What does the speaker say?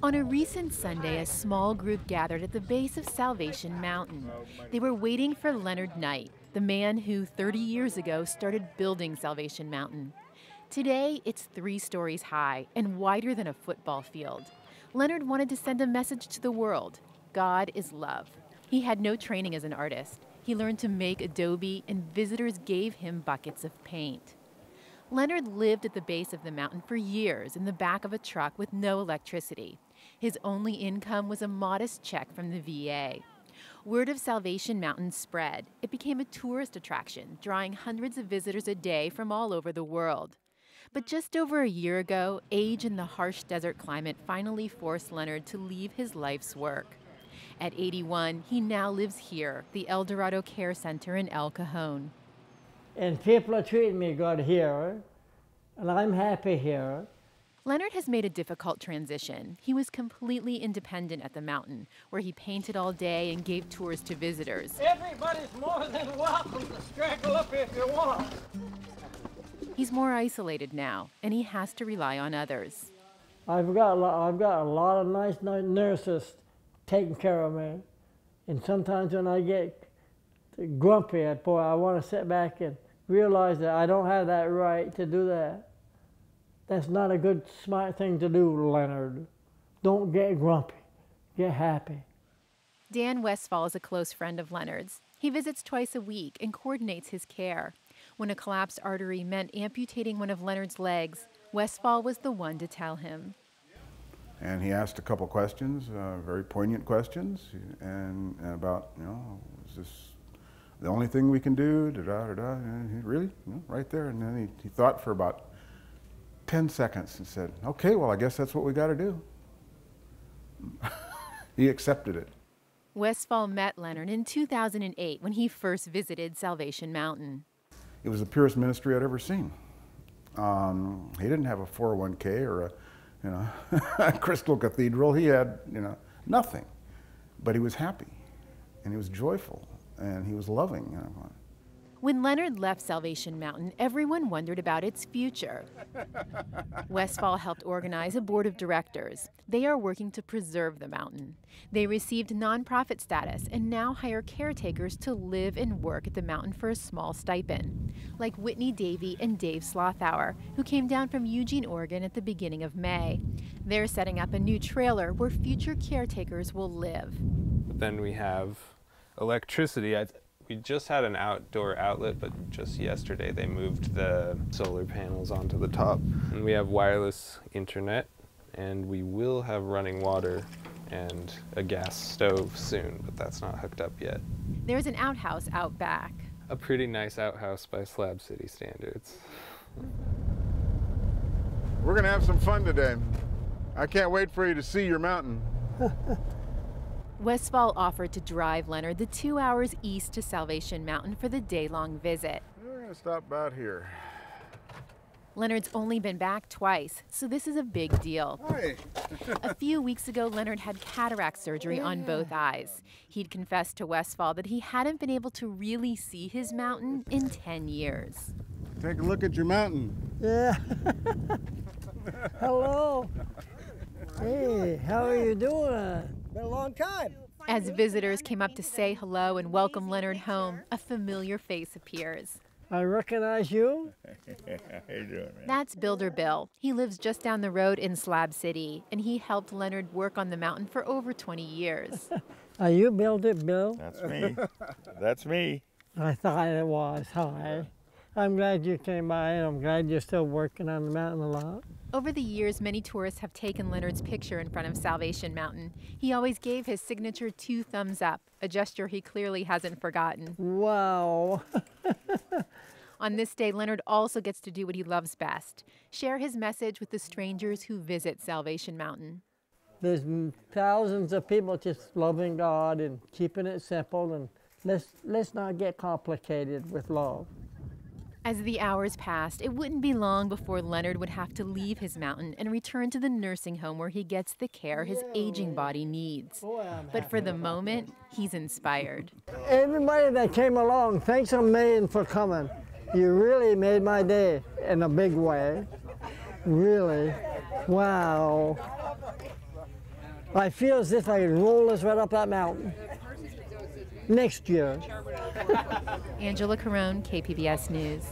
On a recent Sunday, a small group gathered at the base of Salvation Mountain. They were waiting for Leonard Knight, the man who 30 years ago started building Salvation Mountain. Today, it's 3 stories high and wider than a football field. Leonard wanted to send a message to the world. God is love. He had no training as an artist. He learned to make adobe, and visitors gave him buckets of paint. Leonard lived at the base of the mountain for years in the back of a truck with no electricity. His only income was a modest check from the VA. Word of Salvation Mountain spread. It became a tourist attraction, drawing hundreds of visitors a day from all over the world. But just over a year ago, age and the harsh desert climate finally forced Leonard to leave his life's work. At 81, he now lives here, the El Dorado Care Center in El Cajon. And people are treating me good here, and I'm happy here. Leonard has made a difficult transition. He was completely independent at the mountain, where he painted all day and gave tours to visitors. Everybody's more than welcome to straggle up if you want. He's more isolated now, and he has to rely on others. I've got a lot of nice nurses taking care of me. And sometimes when I get grumpy, boy, I want to sit back and realize that I don't have that right to do that. That's not a good, smart thing to do, Leonard. Don't get grumpy. Get happy. Dan Westfall is a close friend of Leonard's. He visits twice a week and coordinates his care. When a collapsed artery meant amputating one of Leonard's legs, Westfall was the one to tell him. And he asked a couple questions, very poignant questions, and about, is this the only thing we can do? And he really, right there. And then he thought for about 10 seconds and said, okay, well, I guess that's what we got to do. He accepted it. Westfall met Leonard in 2008 when he first visited Salvation Mountain. It was the purest ministry I'd ever seen. He didn't have a 401k or a crystal cathedral. He had, nothing. But he was happy, and he was joyful, and he was loving. When Leonard left Salvation Mountain, everyone wondered about its future. Westfall helped organize a board of directors. They are working to preserve the mountain. They received nonprofit status and now hire caretakers to live and work at the mountain for a small stipend, like Whitney Davey and Dave Slothauer, who came down from Eugene, Oregon at the beginning of May. They're setting up a new trailer where future caretakers will live. But then we have electricity. We just had an outdoor outlet, but just yesterday they moved the solar panels onto the top. And we have wireless internet, and we will have running water and a gas stove soon, but that's not hooked up yet. There's an outhouse out back. A pretty nice outhouse by Slab City standards. We're going to have some fun today. I can't wait for you to see your mountain. Westfall offered to drive Leonard the 2 hours east to Salvation Mountain for the day-long visit. We're going to stop about here. Leonard's only been back twice, so this is a big deal. Hi. A few weeks ago, Leonard had cataract surgery on both eyes. He'd confessed to Westfall that he hadn't been able to really see his mountain in 10 years. Take a look at your mountain. Yeah. Hello. Hey, how are you doing? Been a long time. As visitors came up to say hello and welcome Leonard home, a familiar face appears. I recognize you. How you doing, man? That's Builder Bill. He lives just down the road in Slab City, and he helped Leonard work on the mountain for over 20 years. Are you Builder Bill? That's me. That's me. I thought it was. Hi. I'm glad you came by, and I'm glad you're still working on the mountain a lot. Over the years, many tourists have taken Leonard's picture in front of Salvation Mountain. He always gave his signature 2 thumbs up, a gesture he clearly hasn't forgotten. Wow. On this day, Leonard also gets to do what he loves best, share his message with the strangers who visit Salvation Mountain. There's thousands of people just loving God and keeping it simple, and let's not get complicated with love. As the hours passed, it wouldn't be long before Leonard would have to leave his mountain and return to the nursing home where he gets the care his aging body needs. But for the moment, he's inspired. Everybody that came along, thanks a million for coming. You really made my day in a big way. Really. Wow. I feel as if I can roll this right up that mountain next year. Angela Carone, KPBS News.